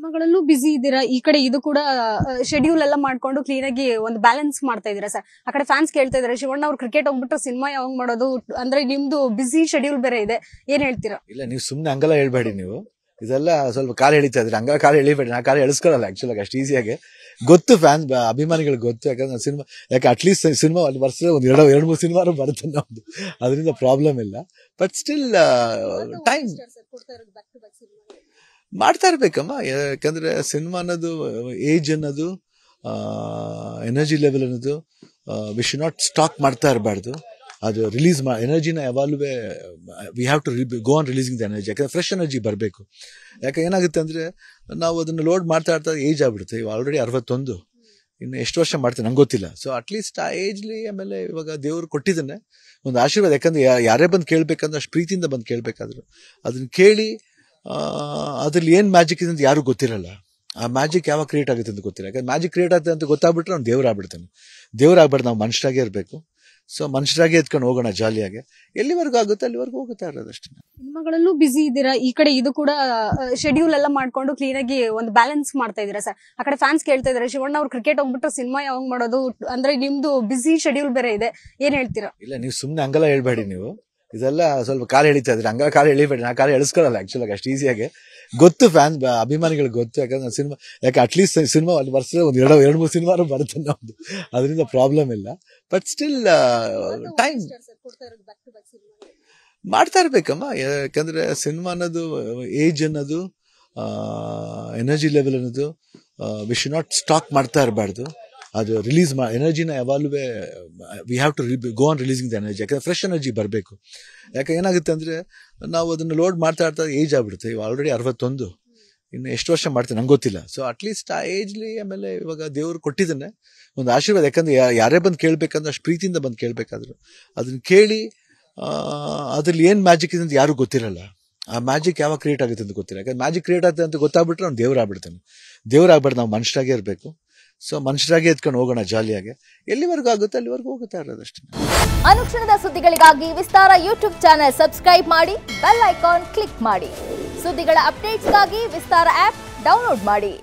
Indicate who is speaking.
Speaker 1: ಸಿನಿಮಾಗಳಲ್ಲೂ ಬಿಸಿ ಇದ್ದೀರಾ, ಈ ಕಡೆ ಇದು ಕೂಡ ಶೆಡ್ಯೂಲ್ ಎಲ್ಲ ಮಾಡ್ಕೊಂಡು ಕ್ಲೀನ್ ಆಗಿ ಒಂದು ಬ್ಯಾಲೆನ್ಸ್ ಮಾಡ್ತಾ ಇದೀರಾ ಸರ್. ಆ ಕಡೆ ಫ್ಯಾನ್ಸ್ ಕೇಳ್ತಾ ಇದಾರೆ, ಶಿವಣ್ಣ ಅವ್ರು ಕ್ರಿಕೆಟ್ ಹೋಗ್ಬಿಟ್ರೆ ಸಿನಿಮಾ ಯಾವಾಗ ಮಾಡೋದು ಅಂದ್ರೆ ನಿಮ್ದು ಬಿಸಿ ಶೆಡ್ಯೂಲ್ ಬೇರೆ ಇದೆ, ಏನ್ ಹೇಳ್ತೀರಾ?
Speaker 2: ಇಲ್ಲ, ನೀವು ಸುಮ್ನೆ ಹಂಗೆಲ್ಲ ಹೇಳ್ಬೇಡಿ. ನೀವು ಇದೆಲ್ಲ ಸ್ವಲ್ಪ ಕಾಲು ಎಳಿತಾ ಇದ್ರಿ, ಹಂಗ ಕಾಲು ಎಳಿಬೇಡಿ. ನಾ ಕಾಲು ಎಳಿಸ್ಕೊಳಲ್ಲ ಆಕ್ಚುಲಿ ಅಷ್ಟು ಈಸಿಯಾಗಿ. ಗೊತ್ತು ಫ್ಯಾನ್ಸ್ ಅಭಿಮಾನಿಗಳಿಗೆ ಗೊತ್ತು, ಯಾಕಂದ್ರೆ ಸಿನಿಮಾ ಅಟ್ಲೀಸ್ಟ್ ಸಿನಿಮಾ ಒಂದು ವರ್ಷ ಒಂದು ಎರಡು ಮೂರು ಸಿನಿಮಾ ಬರುತ್ತೆ ನಮ್ದು, ಅದರಿಂದ ಪ್ರಾಬ್ಲಮ್ ಇಲ್ಲ. ಬಟ್ ಸ್ಟಿಲ್ ಟೈಮ್ ಮಾಡ್ತಾ ಇರ್ಬೇಕಮ್ಮ. ಯಾಕಂದ್ರೆ ಸಿನಿಮಾ ಅನ್ನೋದು ಏಜ್ ಅನ್ನೋದು ಎನರ್ಜಿ ಲೆವೆಲ್ ಅನ್ನೋದು ವಿ ಶುಡ್ ನಾಟ್ ಸ್ಟಾಕ್ ಮಾಡ್ತಾ ಇರಬಾರ್ದು. ಅದು ರಿಲೀಸ್ ಎನರ್ಜಿನ ಯಾವಾಗಲೂ we have to go on releasing the energy. ಯಾಕಂದ್ರೆ ಫ್ರೆಶ್ ಎನರ್ಜಿ ಬರಬೇಕು. ಯಾಕೆ ಏನಾಗುತ್ತೆ ಅಂದರೆ ನಾವು ಅದನ್ನು ಲೋಡ್ ಮಾಡ್ತಾ ಇರ್ತಾ ಏಜ್ ಆಗ್ಬಿಡುತ್ತೆ. ಇವಾಗ ಆಲ್ರೆಡಿ 61, ಇನ್ನು ಎಷ್ಟು ವರ್ಷ ಮಾಡ್ತೀನಿ ನಂಗೆ ಗೊತ್ತಿಲ್ಲ. ಸೊ ಅಟ್ಲೀಸ್ಟ್ ಆ ಏಜ್ಲಿ ಆಮೇಲೆ ಇವಾಗ ದೇವರು ಕೊಟ್ಟಿದ್ದಾನೆ ಒಂದು ಆಶೀರ್ವಾದ. ಯಾಕಂದ್ರೆ ಯಾರೇ ಬಂದು ಕೇಳಬೇಕಂದ್ರೆ ಅಷ್ಟು ಪ್ರೀತಿಯಿಂದ ಬಂದು ಕೇಳಬೇಕಾದ್ರು ಅದನ್ನ ಕೇಳಿ ಅದ್ರಲ್ಲಿ ಏನು ಮ್ಯಾಜಿಕ್ ಇದೆ ಅಂತ ಯಾರು ಗೊತ್ತಿರಲ್ಲ. ಆ ಮ್ಯಾಜಿಕ್ ಯಾವಾಗ ಕ್ರಿಯೇಟ್ ಆಗುತ್ತೆ ಅಂತ ಗೊತ್ತಿಲ್ಲ. ಯಾಕಂದ್ರೆ ಮ್ಯಾಜಿಕ್ ಕ್ರಿಯೇಟ್ ಆಗುತ್ತೆ ಅಂತ ಗೊತ್ತಾಗ್ಬಿಟ್ರೆ ಅವ್ನು ದೇವರಾಗ್ಬಿಡ್ತಾನೆ. ದೇವರಾಗ್ಬಾರ್ದು, ನಾವು ಮನುಷ್ಯರಾಗೇ ಇರಬೇಕು. ಸೊ ಮನುಷ್ಯರಾಗೆ ಎತ್ಕೊಂಡು ಹೋಗೋಣ ಜಾಲಿಯಾಗಿ. ಎಲ್ಲಿವರೆಗೂ ಆಗುತ್ತೆ ಅಲ್ಲಿವರೆಗೂ ಹೋಗುತ್ತಾ ಇರೋದಷ್ಟೇ.
Speaker 1: ಸಿನಿಮಾಗಳಲ್ಲೂ ಬಿಸಿ ಇದ್ದೀರಾ, ಈ ಕಡೆ ಇದು ಕೂಡ ಶೆಡ್ಯೂಲ್ ಎಲ್ಲ ಮಾಡ್ಕೊಂಡು ಕ್ಲೀನ್ ಆಗಿ ಒಂದು ಬ್ಯಾಲೆನ್ಸ್ ಮಾಡ್ತಾ ಇದೀರಾ ಸರ್. ಆ ಕಡೆ ಫ್ಯಾನ್ಸ್ ಕೇಳ್ತಾ ಇದಾರೆ, ಶಿವಣ್ಣ ಅವ್ರು ಕ್ರಿಕೆಟ್ ಹೋಗ್ಬಿಟ್ರೆ ಸಿನಿಮಾ ಯಾವಾಗ ಮಾಡೋದು ಅಂದ್ರೆ ನಿಮ್ದು ಬಿಸಿ ಶೆಡ್ಯೂಲ್ ಬೇರೆ ಇದೆ, ಏನ್ ಹೇಳ್ತೀರಾ?
Speaker 2: ಇಲ್ಲ, ನೀವು ಸುಮ್ನೆ ಹಂಗೆಲ್ಲ ಹೇಳ್ಬೇಡಿ. ನೀವು ಇದೆಲ್ಲ ಸ್ವಲ್ಪ ಕಾಲು ಎಳಿತಾ ಇದ್ರಿ, ಹಂಗ ಕಾಲು ಎಳಿಬೇಡಿ. ನಾ ಕಾಲು ಎಳಿಸ್ಕೊಳಲ್ಲ ಆಕ್ಚುಲಿ ಅಷ್ಟು ಈಸಿಯಾಗಿ. ಗೊತ್ತು ಫ್ಯಾನ್ಸ್ ಅಭಿಮಾನಿಗಳಿಗೆ ಗೊತ್ತು, ಯಾಕಂದ್ರೆ ಸಿನಿಮಾ ಅಟ್ಲೀಸ್ಟ್ ಸಿನಿಮಾ ಒಂದು ವರ್ಷ ಒಂದು ಎರಡು ಮೂರು ಸಿನಿಮಾ ಬರುತ್ತೆ ನಮ್ದು, ಅದರಿಂದ ಪ್ರಾಬ್ಲಮ್ ಇಲ್ಲ. ಬಟ್ ಸ್ಟಿಲ್ ಟೈಮ್ ಮಾಡ್ತಾ ಇರ್ಬೇಕಮ್ಮ. ಯಾಕಂದ್ರೆ ಸಿನಿಮಾ ಅನ್ನೋದು ಏಜ್ ಅನ್ನೋದು ಎನರ್ಜಿ ಲೆವೆಲ್ ಅನ್ನೋದು ವಿ ಶುಡ್ ನಾಟ್ ಸ್ಟಾಕ್ ಮಾಡ್ತಾ ಇರಬಾರ್ದು. ಅದು ರಿಲೀಸ್ ಎನರ್ಜಿನ ಯಾವಾಗಲೂ we have to go on releasing the energy. ಯಾಕಂದ್ರೆ ಫ್ರೆಶ್ ಎನರ್ಜಿ ಬರಬೇಕು. ಯಾಕೆ ಏನಾಗುತ್ತೆ ಅಂದರೆ ನಾವು ಅದನ್ನು ಲೋಡ್ ಮಾಡ್ತಾ ಇರ್ತಾ ಏಜ್ ಆಗ್ಬಿಡುತ್ತೆ. ಇವಾಗ ಆಲ್ರೆಡಿ 61, ಇನ್ನು ಎಷ್ಟು ವರ್ಷ ಮಾಡ್ತೀನಿ ನಂಗೆ ಗೊತ್ತಿಲ್ಲ. ಸೊ ಅಟ್ಲೀಸ್ಟ್ ಆ ಏಜ್ಲಿ ಆಮೇಲೆ ಇವಾಗ ದೇವರು ಕೊಟ್ಟಿದ್ದಾನೆ ಒಂದು ಆಶೀರ್ವಾದ. ಯಾಕಂದ್ರೆ ಯಾರೇ ಬಂದು ಕೇಳಬೇಕಂದ್ರೆ ಅಷ್ಟು ಪ್ರೀತಿಯಿಂದ ಬಂದು ಕೇಳಬೇಕಾದ್ರು ಅದನ್ನ ಕೇಳಿ ಅದ್ರಲ್ಲಿ ಏನು ಮ್ಯಾಜಿಕ್ ಇದೆ ಅಂತ ಯಾರು ಗೊತ್ತಿರಲ್ಲ. ಆ ಮ್ಯಾಜಿಕ್ ಯಾವಾಗ ಕ್ರಿಯೇಟ್ ಆಗುತ್ತೆ ಅಂತ ಗೊತ್ತಿಲ್ಲ. ಯಾಕಂದ್ರೆ ಮ್ಯಾಜಿಕ್ ಕ್ರಿಯೇಟ್ ಆಗುತ್ತೆ ಅಂತ ಗೊತ್ತಾಗ್ಬಿಟ್ರೆ ಅವ್ನು ದೇವರಾಗ್ಬಿಡ್ತಾನೆ. ದೇವರಾಗ್ಬಾರ್ದು, ನಾವು ಮನುಷ್ಯರಾಗೇ ಇರಬೇಕು. ಸೊ ಮನುಷ್ಯರಾಗೆ ಎತ್ಕೊಂಡು ಹೋಗೋಣ ಜಾಲಿಯಾಗಿ. ಎಲ್ಲಿವರೆಗೂ ಆಗುತ್ತೆ ಅಲ್ಲಿವರೆಗೂ ಹೋಗುತ್ತಾ ಇರೋದಷ್ಟೇ.
Speaker 3: ಅನುಕ್ಷಣದ ಸುದ್ದಿಗಳಿಗಾಗಿ ವಿಸ್ತಾರ ಯೂಟ್ಯೂಬ್ ಚಾನೆಲ್ ಸಬ್ಸ್ಕ್ರೈಬ್ ಮಾಡಿ, ಬೆಲ್ ಐಕಾನ್ ಕ್ಲಿಕ್ ಮಾಡಿ. ಸುದ್ದಿಗಳ ಅಪ್ಡೇಟ್ಸ್ಗಾಗಿ ವಿಸ್ತಾರ ಆಪ್ ಡೌನ್ಲೋಡ್ ಮಾಡಿ.